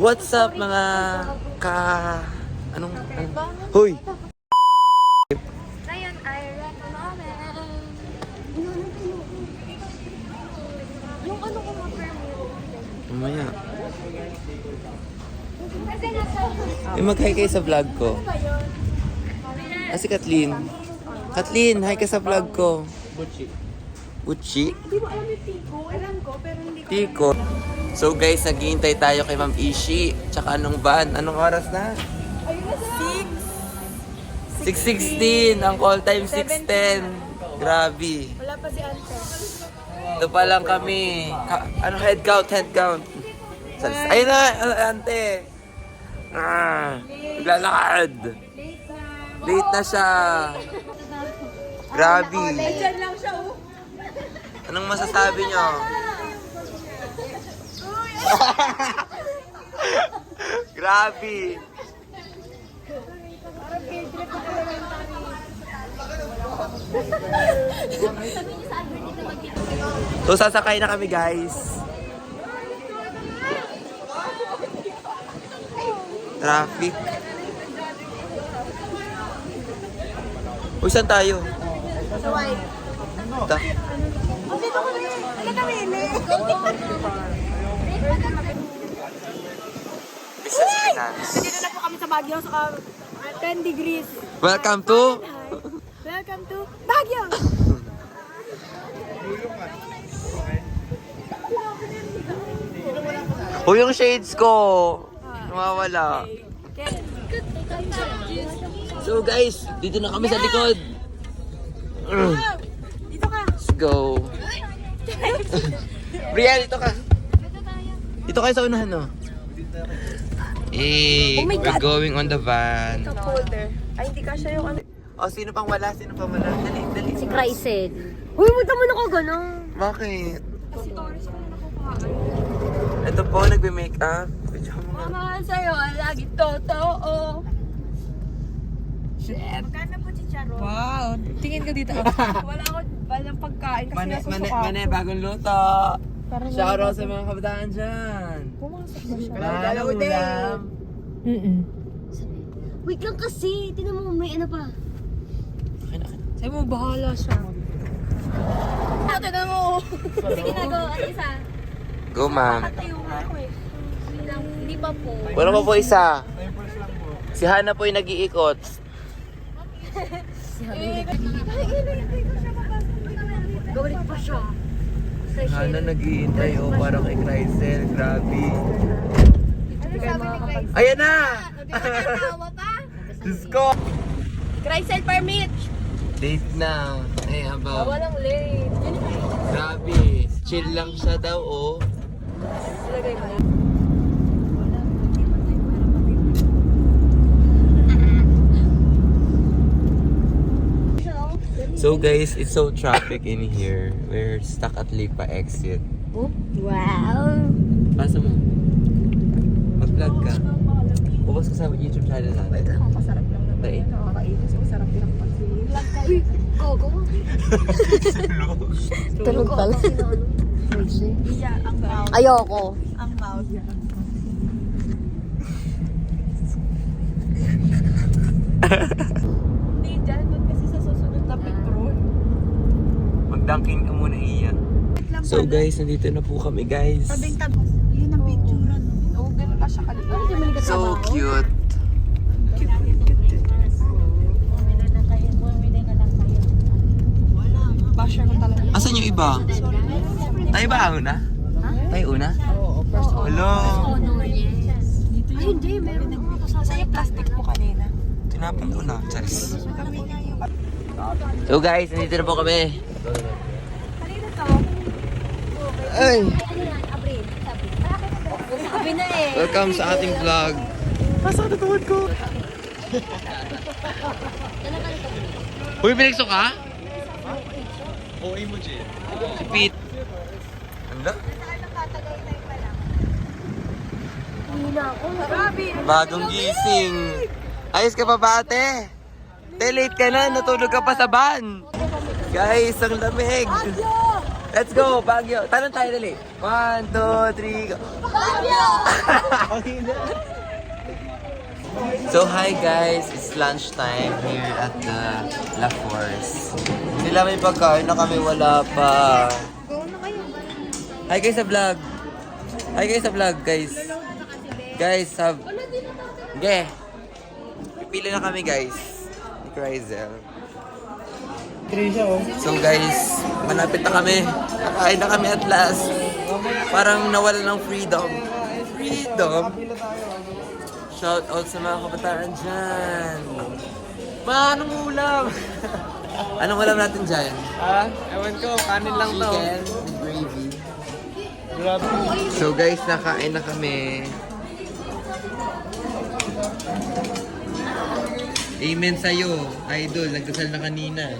What's up mga Anong? Hoy! Ngayon ay recommend. Yung ano ko ma-permute. Mamaya. Kasi nasa... Mag-hi kayo sa vlog ko. Si Kathleen. Kathleen, hi ka sa vlog ko. Butchi? Hindi mo alam yung Tico. Alam ko, pero hindi ko Tiko. So guys, naghihintay tayo kay Ma'am Ishi. Tsaka anong van? Anong oras na? ayun na sa... 6:16. Ang call time 6:10. Grabe. Wala pa si Ante. Ito pa lang kami. Head count. Ayun na, ante. Naglalakad. Late na siya. Grabe. Diyan lang siya, oh. Anong masasabi nyo? Grabe. Parang field trip na elementary. So sasakay na kami guys. Traffic. Uy, saan tayo? Sa white. Dito kami. Ano kami, Ele? Business finance. Dito na po kami sa Baguio sa 10 degrees. Welcome to... Welcome to Baguio! Uy, yung shades ko. Nawawala. So guys, dito na kami sa likod. Dito ka. Let's go. Brian, dito ka. Dito kayo sa unahan, no? Oh my we're God. going on the van. Cup holder. Ay, hindi ka siya yung ano. Oh, sino pang wala? Dali. Si Chrysel. Uy, huwag naman ako gano'n. Bakit? Kasi Taurus ko na nakukuhaan. Ito po, nagbe-make up. Medyo mo nga. Mamahal sa'yo, ay lagi totoo. Chef. Magkano po si Charo? Wow! Tingin ka dito. Wala ako walang pagkain kasi nasusuka Mane, bagong luto. Shoutout sa mga kabataan dyan. Pumasok ba siya? Dalaw ulam. Wait lang kasi. Tinan mo, may ano pa. Sa'yo mo, bahala siya. Ate na mo. Sige na, go. At isa. Go, ma'am. Tayo nga ako eh. Hindi pa po. Wala pa po isa. Si Hana po yung nag-iikot. Gawin pa siya. Hana nag-iintay para kay Chrysel. Grabe. Ano sabi ni Grace? Ayan na! Tawa pa? Diyos ko! Chrysel permit! Date na. Ay, abaw. Walang late. Grabe. Chill lang siya daw, oh. Ilagay mo. So guys, it's so traffic in here. We're stuck at Lipa exit. Wow. Pasa mo. Mag-vlog ka. Bukas ka sa YouTube channel natin. Masarap lang naman. Dahil? Nakakainis. Masarap lang pag Uy, go. Tulog pala. Iya, ang mouth. Ayoko. Ang mouth. Hindi, dyan. Doon kasi sa susunod na picture. Mag-dunkin ka muna, Iya. So guys, nandito na po kami guys. Yun ang picture. Oo, ganun lang siya kalita. So cute. Basher ko talaga. Asan yung iba? Tayo ba una? Tayo una? Oo, first all. Hello. Honor, yes. Ay, hindi. Meron ako Sa yung plastic mo kanina. Tinapon ko na. Charis. So guys, nandito na po kami. Kanina to. Ay! Abril. Sabi na eh. Welcome sa ating vlog. Nasa natutuwad ko. Uy, binigso ka? Oo, emoji. Si Pete. Anda? Hindi na ako. Grabe. Bagong gising. Ayos ka pa ba, ate? Te, late ka na. Natulog ka pa sa van. Guys, ang lamig. Let's go, Baguio. Tanong tayo dali. 1, 2, 3, go. Baguio! So hi guys, it's lunchtime here at the La Force. Sila may pagkain na kami, wala pa. Hi guys sa vlog. Hi guys sa vlog, guys. Guys, Okay. Pipili na kami guys. Ni Cryzel. So guys, malapit na kami. Kakain na kami at last. Parang nawala ng freedom. Freedom? Shout out sa mga kabataan dyan. Anong ulam? Anong ulam natin dyan? Ewan ko, kanin lang to. Chicken with gravy. So guys, nakain na kami. Amen sa'yo, idol. Nagdasal na kanina.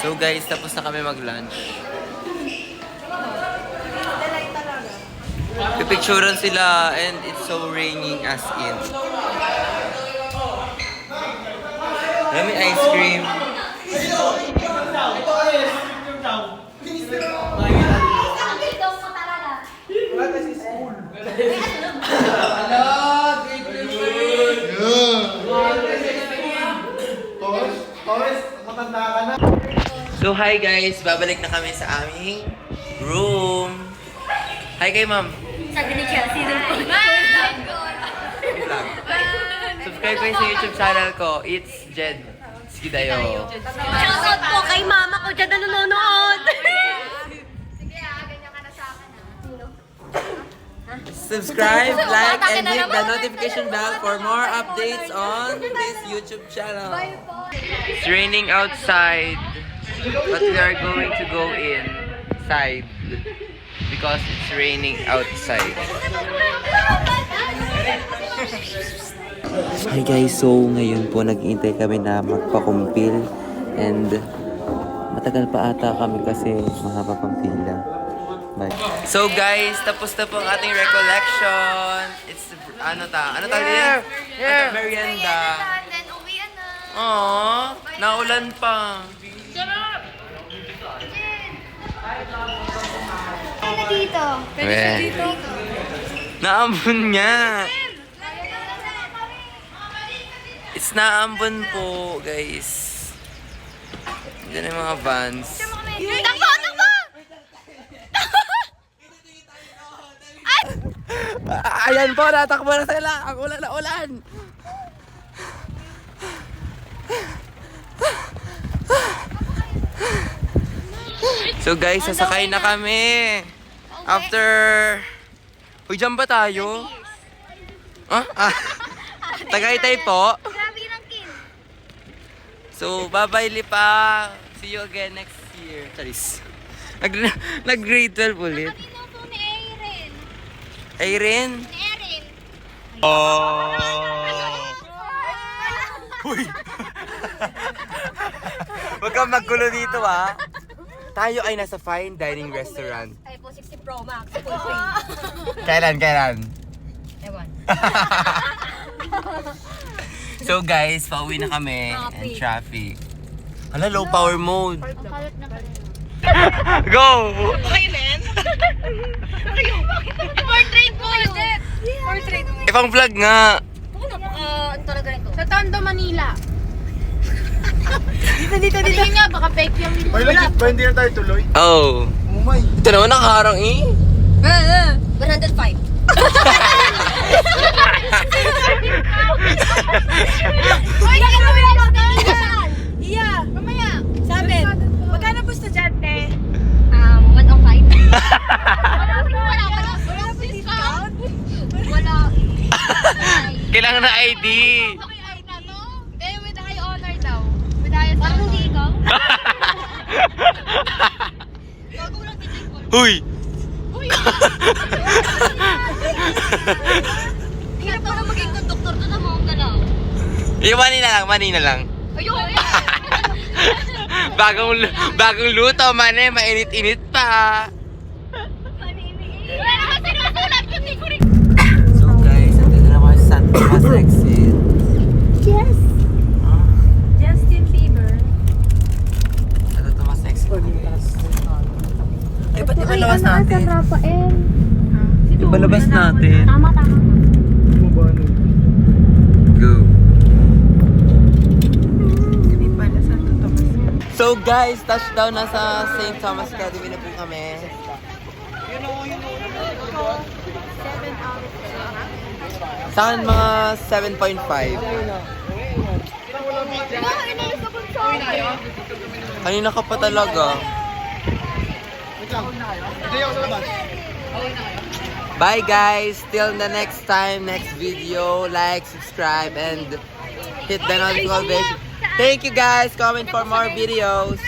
So guys, tapos na kami mag-lunch. Pipicturean sila and it's so raining as in. May ice cream. So hi guys, babalik na kami sa aming room. Hi kay ma'am. Sabi ni Chelsea dun po. Vlog. Subscribe kayo sa YouTube channel ko. It's Jed Skidayo. Shoutout po kay mama ko dyan na nanonood. Subscribe, like, and hit the notification bell for more updates on this YouTube channel. It's raining outside, but we are going to go inside because it's raining outside. Hi guys, so ngayon po nag-iintay kami na magpakumpil and matagal pa ata kami kasi mahaba pang pila. Bye. So guys, tapos na po ang ating recollection. It's ano tawag din? Merienda. Then uwian na. Aww, naulan pa. Ano dito? Naambon nga. It's naambon po, guys. Diyan yung mga vans. Takbo! Takbo! Ayan po, natakbo na sila. Ang ulan na ulan. So guys, sasakay na kami. After... Uy, dyan ba tayo? Tagaytay po. Grabe ng kin. So, bye-bye Lipa. See you again next year. Charis. Nag-grade 12 ulit. Kanino po ni Erin? Ayrin? Ni Erin. Uy! Huwag kang maggulo dito ah. Tayo ay nasa fine dining restaurant. iPhone 60 Pro Max. Full frame. Kailan? Ewan. So guys, pauwi na kami. And traffic. Hala, low power mode. Ang kalat na pala. Go! Portrait po yun. Portrait mo. Ipang vlog nga. Ano talaga rin to? Sa Tondo, Manila. Dito nga, baka fake yung video. May legit ba hindi na tayo tuloy? Oh. Oh my. Ito naman nakaharang eh. 105. Uy, Iya, mamaya. Sabi, magkano po estudyante? 105. Wala po discount? Wala. Kailangan na ID. Okay, ay na, no? Hindi, with high honor daw. With high Parang hindi ikaw? Huy! Hirap pa na maging conductor doon ang mga galaw. Yung mani na lang. Ayun! Bagong luto, mane, mainit-init pa. Wala naman sinusulat ko, di ko rin. So guys, andito na kami sa San Tomas exit. Yes! Justin Bieber. San Tomas exit. Ay, ba't ibalabas natin? Rafael. Ibalabas natin. Tama. Go. Hindi pala sa Tomas. So guys, touchdown na sa St. Thomas Academy na po kami. Sa akin mga 7.5. Kanina ka pa talaga. Bye guys! Till the next time, next video. Like, subscribe, and hit the notification. Thank you guys! Comment for more videos.